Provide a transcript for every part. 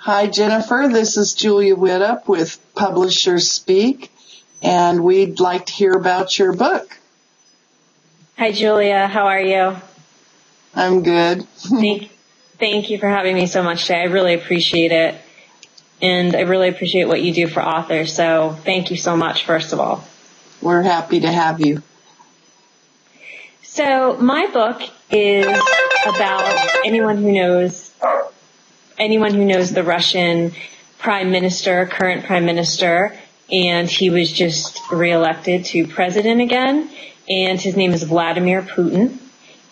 Hi, Jennifer. This is Julia Widup with Publishers Speak, and we'd like to hear about your book. Hi, Julia. How are you? I'm good. Thank you for having me so much today. I really appreciate it, and I really appreciate what you do for authors, so thank you so much, first of all. We're happy to have you. So my book is about anyone who knows the Russian current prime minister, and he was just reelected to president again, and his name is Vladimir Putin.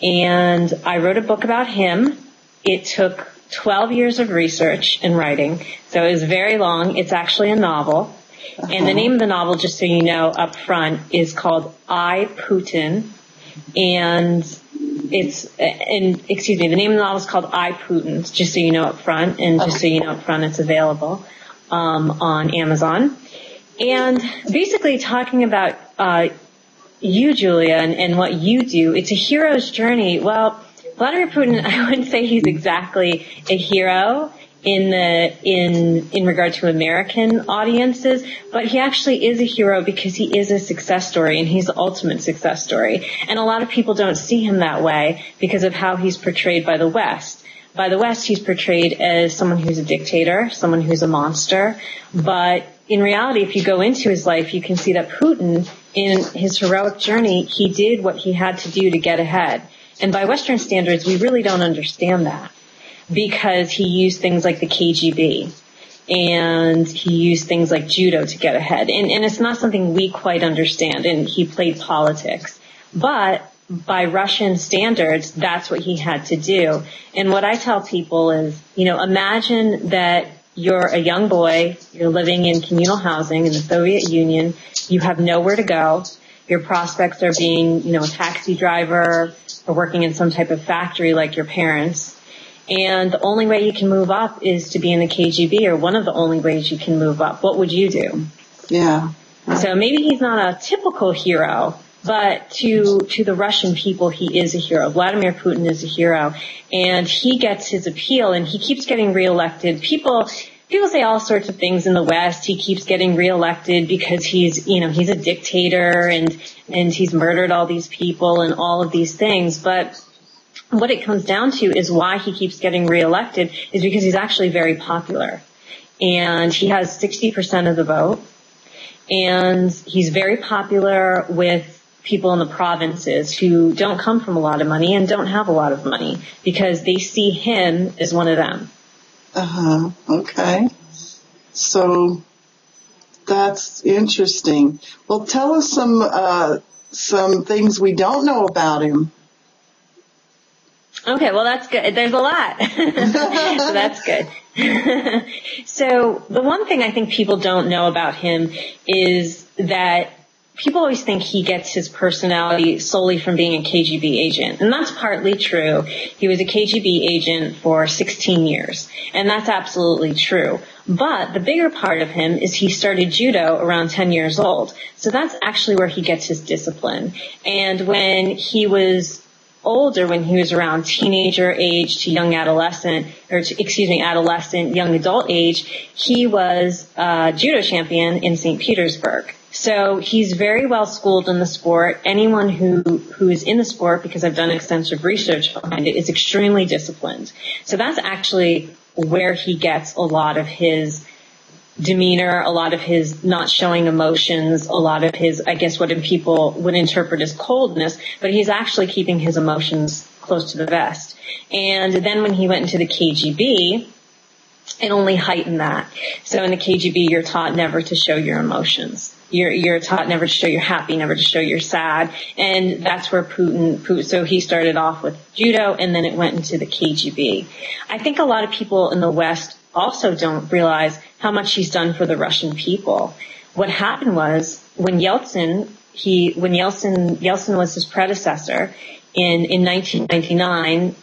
And I wrote a book about him. It took 12 years of research and writing, so it was very long. It's actually a novel. And the name of the novel, just so you know up front, is called I, Putin. And the name of the novel is called I, Putin, just so you know up front. And just so you know up front, it's available on Amazon. And basically talking about you, Julia, and what you do. It's a hero's journey. Well, Vladimir Putin, I wouldn't say he's exactly a hero in regard to American audiences, but he actually is a hero because he is a success story, and he's the ultimate success story. And a lot of people don't see him that way because of how he's portrayed by the West. By the West, he's portrayed as someone who's a dictator, someone who's a monster. But in reality, if you go into his life, you can see that Putin, in his heroic journey, he did what he had to do to get ahead. And by Western standards, we really don't understand that, because he used things like the KGB, and he used things like judo to get ahead. And it's not something we quite understand, and he played politics. But by Russian standards, that's what he had to do. And what I tell people is, imagine that you're a young boy, you're living in communal housing in the Soviet Union, you have nowhere to go, your prospects are being, a taxi driver or working in some type of factory like your parents, and the only way you can move up is to be in the KGB, or one of the only ways you can move up. What would you do? Yeah. So maybe he's not a typical hero, but to the Russian people, he is a hero. Vladimir Putin is a hero, and he gets his appeal, and he keeps getting reelected. People say all sorts of things in the West. He keeps getting reelected because he's a dictator, and he's murdered all these people and all of these things. But what it comes down to is why he keeps getting reelected is because he's actually very popular, and he has 60% of the vote, and he's very popular with people in the provinces who don't come from a lot of money and don't have a lot of money, because they see him as one of them. Okay. So that's interesting. Well, tell us some things we don't know about him. Okay, well, that's good. There's a lot. So that's good. So the one thing I think people don't know about him is that people always think he gets his personality solely from being a KGB agent. And that's partly true. He was a KGB agent for 16 years. And that's absolutely true. But the bigger part of him is he started judo around 10 years old. So that's actually where he gets his discipline. And when he was older, when he was around teenager age to young adolescent, young adult age, he was a judo champion in St. Petersburg. So he's very well schooled in the sport. Anyone who is in the sport, because I've done extensive research behind it, is extremely disciplined. So that's actually where he gets a lot of his demeanor, a lot of his not showing emotions, a lot of his, I guess, what people would interpret as coldness, but he's actually keeping his emotions close to the vest. And then when he went into the KGB, it only heightened that. So in the KGB, you're taught never to show your emotions. You're taught never to show you're happy, never to show you're sad. And that's where Putin, so he started off with judo, and then it went into the KGB. I think a lot of people in the West also don't realize how much he's done for the Russian people. What happened was when Yeltsin was his predecessor in 1999,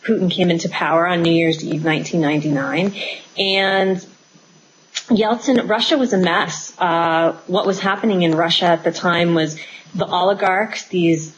Putin came into power on New Year's Eve 1999, and Russia was a mess. What was happening in Russia at the time was the oligarchs, these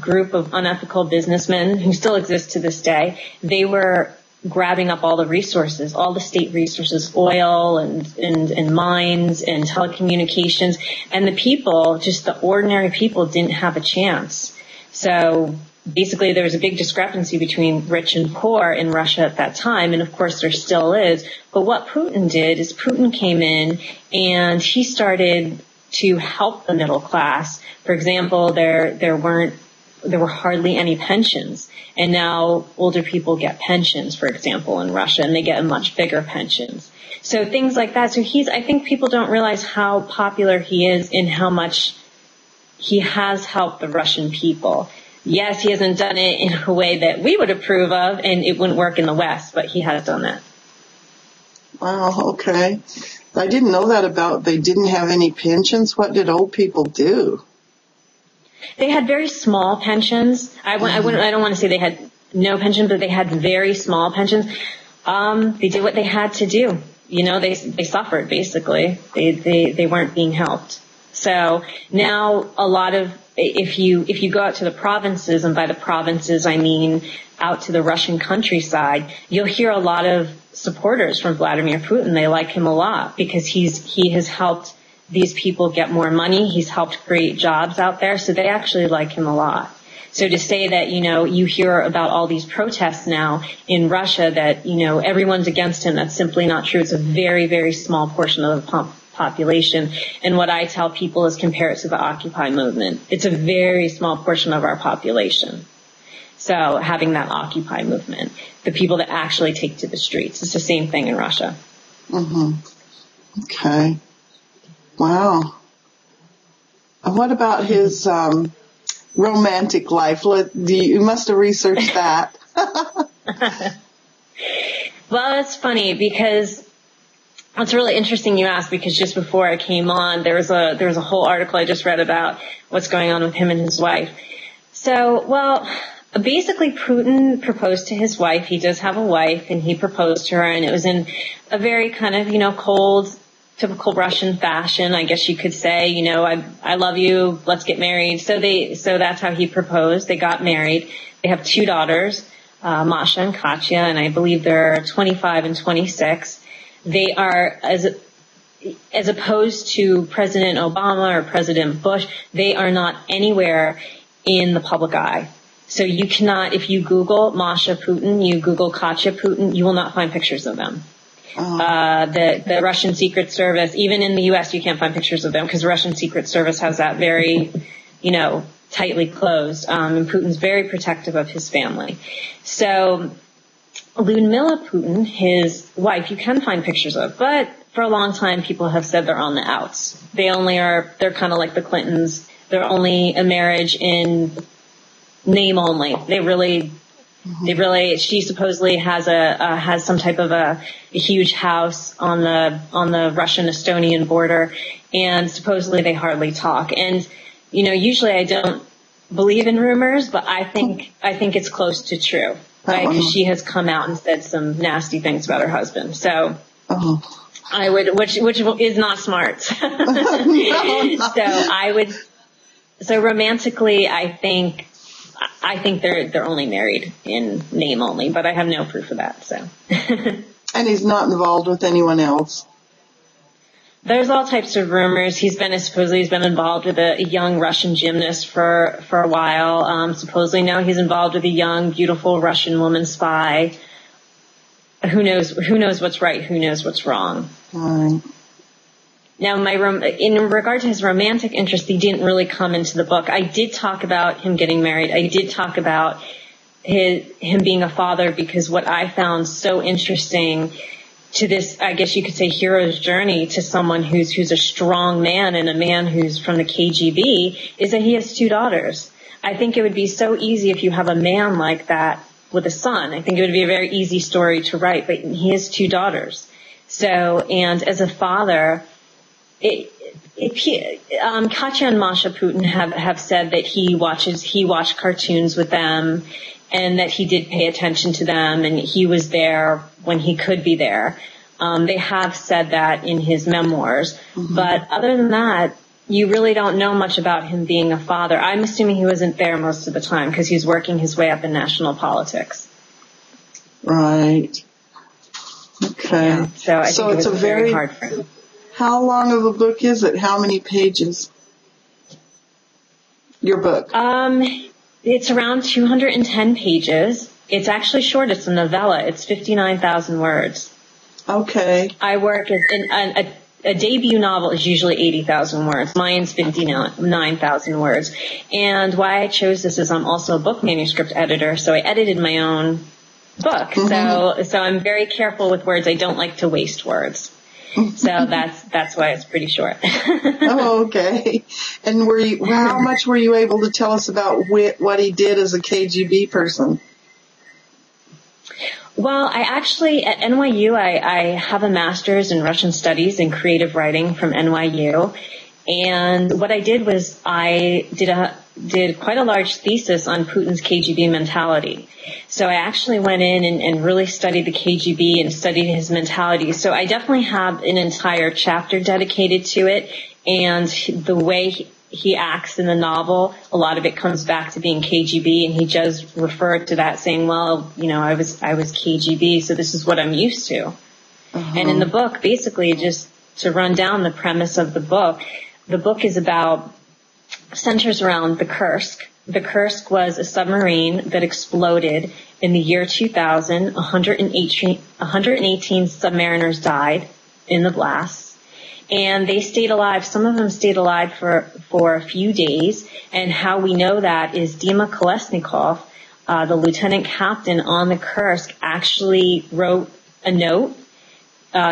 group of unethical businessmen who still exist to this day, they were grabbing up all the resources, all the state resources, oil and mines and telecommunications. And the people, just the ordinary people, didn't have a chance. So basically there was a big discrepancy between rich and poor in Russia at that time. And of course there still is. But what Putin did is Putin came in and he started to help the middle class. For example, there were hardly any pensions. And now older people get pensions, for example, in Russia, and they get much bigger pensions. So things like that. So I think people don't realize how popular he is and how much he has helped the Russian people. Yes, he hasn't done it in a way that we would approve of, and it wouldn't work in the West, but he has done that. Wow, okay. I didn't know that about, they didn't have any pensions. What did old people do? They had very small pensions. I don't want to say they had no pension, but they had very small pensions. They did what they had to do. You know, they suffered basically. They weren't being helped. So now a lot of, if you go out to the provinces, and by the provinces I mean out to the Russian countryside, you'll hear a lot of supporters from Vladimir Putin. They like him a lot because he has helped these people get more money. He's helped create jobs out there. So they actually like him a lot. So to say that, you know, you hear about all these protests now in Russia that, you know, everyone's against him, that's simply not true. It's a very, very small portion of the population. And what I tell people is compare it to the Occupy movement. It's a very small portion of our population. So having that Occupy movement, the people that actually take to the streets, it's the same thing in Russia. Mm-hmm. Okay. Wow. And what about his romantic life? You must have researched that. Well, it's funny because it's really interesting you asked, because just before I came on, there was a whole article I just read about what's going on with him and his wife. So, well, basically Putin proposed to his wife. He does have a wife, and he proposed to her, and it was in a very kind of, you know, cold, typical Russian fashion, I guess you could say. You know, I love you, let's get married. So that's how he proposed. They got married. They have 2 daughters, Masha and Katya, and I believe they're 25 and 26. They are, as opposed to President Obama or President Bush, they are not anywhere in the public eye. So you cannot, if you Google Masha Putin, you Google Katya Putin, you will not find pictures of them. The Russian Secret Service, even in the U.S., you can't find pictures of them because the Russian Secret Service has that very, you know, tightly closed. And Putin's very protective of his family. So Lyudmila Putin, his wife, you can find pictures of, but for a long time people have said they're on the outs. They're kind of like the Clintons. They're only a marriage in name only. She supposedly has some type of a huge house on the Russian-Estonian border, and supposedly they hardly talk. And, you know, usually I don't believe in rumors, but I think it's close to true, right? Because she has come out and said some nasty things about her husband. So I would, which is not smart. So romantically, I think they're only married in name only, but I have no proof of that. So. And he's not involved with anyone else. There's all types of rumors. Supposedly he's been involved with a young Russian gymnast for a while. Supposedly now he's involved with a young, beautiful Russian woman spy. Who knows what's right? Who knows what's wrong? Right. Now, in regard to his romantic interest, he didn't really come into the book. I did talk about him getting married. I did talk about him being a father, because what I found so interesting to this, I guess you could say, hero's journey to someone who's a strong man and a man who's from the KGB, is that he has 2 daughters. I think it would be so easy if you have a man like that with a son. I think it would be a very easy story to write, but he has 2 daughters. So, and as a father, Katya and Masha Putin have said that he watched cartoons with them, and that he did pay attention to them, and he was there when he could be there. They have said that in his memoirs. Mm-hmm. But other than that, you really don't know much about him being a father. I'm assuming he wasn't there most of the time because he's working his way up in national politics. Right. Okay. Yeah, so I think it was very hard for him. How long of a book is it? How many pages? Your book? It's around 210 pages. It's actually short. It's a novella. It's 59,000 words. Okay. I work as a debut novel is usually 80,000 words. Mine's 59,000 words. And why I chose this is I'm also a book manuscript editor, so I edited my own book. Mm-hmm. So I'm very careful with words. I don't like to waste words. So that's why it's pretty short. Oh, okay. And how much were you able to tell us about what he did as a KGB person? Well, I actually, at NYU, I have a master's in Russian studies and creative writing from NYU. And what I did was I did quite a large thesis on Putin's KGB mentality. So I actually went in and really studied the KGB and studied his mentality. So I definitely have an entire chapter dedicated to it. And the way he acts in the novel, a lot of it comes back to being KGB, and he does refer to that saying, well, I was KGB, so this is what I'm used to. Uh-huh. And in the book, basically, just to run down the premise of the book is centers around the Kursk. The Kursk was a submarine that exploded in the year 2000. 118 submariners died in the blast. And they stayed alive. Some of them stayed alive for a few days. And how we know that is Dima Kolesnikov, the lieutenant captain on the Kursk, actually wrote a note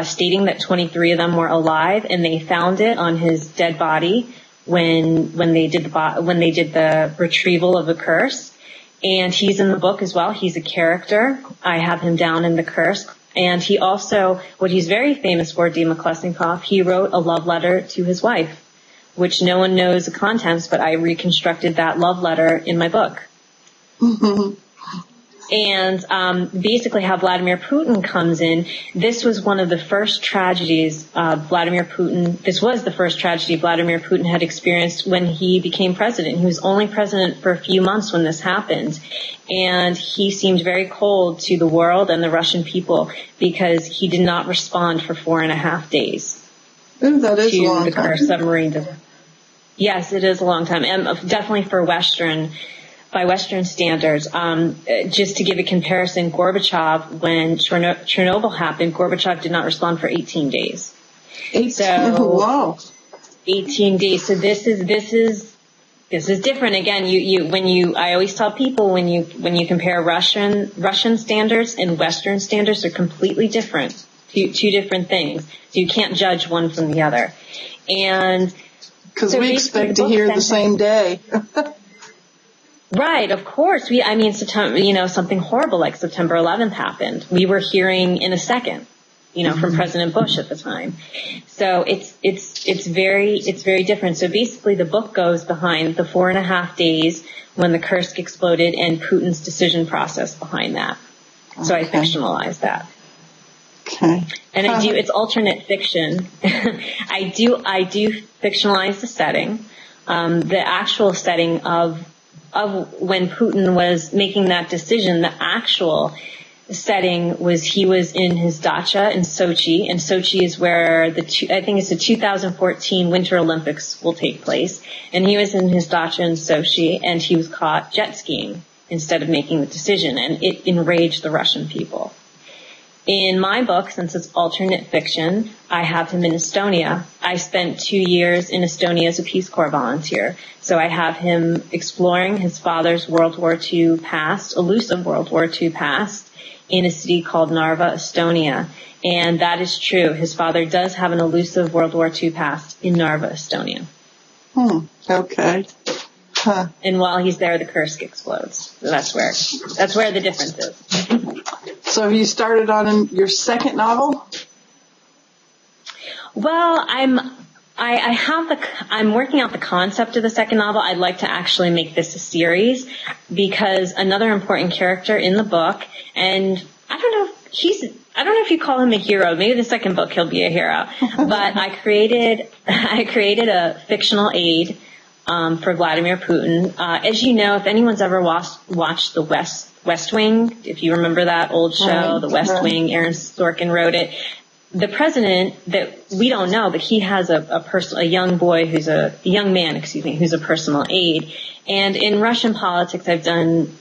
stating that 23 of them were alive, and they found it on his dead body when they did the retrieval of the Kursk. And he's in the book as well. He's a character. I have him down in the Kursk. And he also, what he's very famous for, Dima Kolesnikov, he wrote a love letter to his wife, which no one knows the contents, but I reconstructed that love letter in my book. Mm-hmm. And basically how Vladimir Putin comes in, this was one of the first tragedies this was the first tragedy Vladimir Putin had experienced when he became president. He was only president for a few months when this happened. And he seemed very cold to the world and the Russian people because he did not respond for 4.5 days. Ooh, that is to a long the time. Kursk submarine. Yes, it is a long time. And definitely by Western standards. Just to give a comparison, Gorbachev, when Chernobyl happened, Gorbachev did not respond for 18 days. Wow. 18 days. So this is different. Again, I always tell people when you compare Russian standards and Western standards, they're completely different. Two different things. So you can't judge one from the other. And because we expect to hear the same day. Right, of course. September, something horrible like September 11th happened. We were hearing in a second, from President Bush at the time. So it's very different. So basically the book goes behind the 4.5 days when the Kursk exploded and Putin's decision process behind that. Okay. So I fictionalized that. Okay. And it's alternate fiction. I do fictionalize the setting, the actual setting of when Putin was making that decision. The actual setting was he was in his dacha in Sochi, and Sochi is where I think it's the 2014 Winter Olympics will take place. And he was in his dacha in Sochi, and he was caught jet skiing instead of making the decision, and it enraged the Russian people. In my book, since it's alternate fiction, I have him in Estonia. I spent 2 years in Estonia as a Peace Corps volunteer. So I have him exploring his father's World War II past, elusive World War II past, in a city called Narva, Estonia. And that is true. His father does have an elusive World War II past in Narva, Estonia. Okay. Huh. And while he's there, the Kursk explodes. So that's where the difference is. So you started on your second novel? Well, I'm working out the concept of the second novel. I'd like to actually make this a series because another important character in the book, and I don't know if you call him a hero. Maybe the second book he'll be a hero. But I created a fictional aide for Vladimir Putin. As you know, if anyone's ever watched the West Wing, if you remember that old show, Right, The West right. Wing. Aaron Sorkin wrote it. The president, that we don't know, but he has a young boy who's a young man, who's a personal aide. And in Russian politics, I've done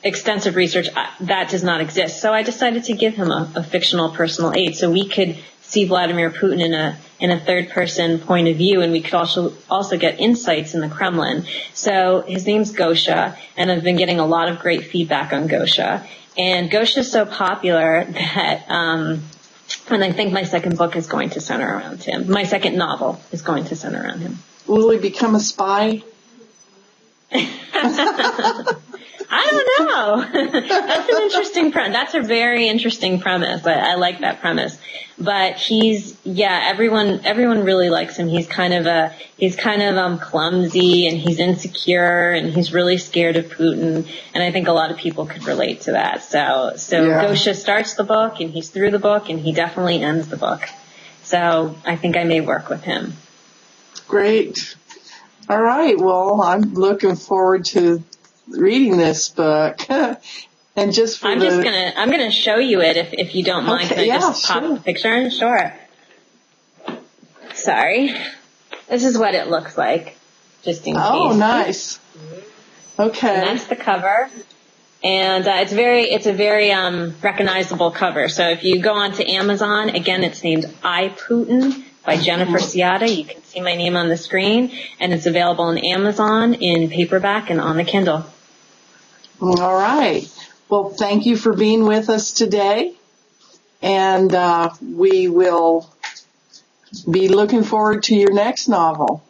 extensive research. That does not exist. So I decided to give him a fictional personal aide so we could see Vladimir Putin in a third person point of view, and we could also get insights in the Kremlin. So his name's Gosha, and I've been getting a lot of great feedback on Gosha. And Gosha is so popular that and I think my second book is going to center around him. My second novel is going to center around him. Will he become a spy? I don't know. That's an interesting premise. That's a very interesting premise. I like that premise. But everyone really likes him. He's kind of clumsy, and he's insecure, and he's really scared of Putin. And I think a lot of people could relate to that. So Yeah. Gosha starts the book, and he's through the book, and he definitely ends the book. So I think I may work with him. Great. All right. Well, I'm looking forward to reading this book. And just for I'm gonna show you it if you don't mind. Okay, Can I just pop the picture in? Sure. Sorry. This is what it looks like, just in case. Oh, nice. Okay. And that's the cover. And it's a very recognizable cover. So if you go onto Amazon, again, it's named I, Putin by Jennifer Ciotta. You can see my name on the screen, and it's available on Amazon in paperback and on the Kindle. All right. Well, thank you for being with us today, and we will be looking forward to your next novel.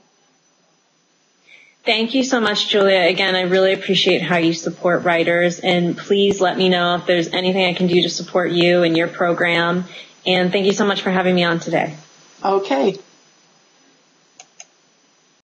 Thank you so much, Julia. Again, I really appreciate how you support writers, and please let me know if there's anything I can do to support you and your program. And thank you so much for having me on today. Okay.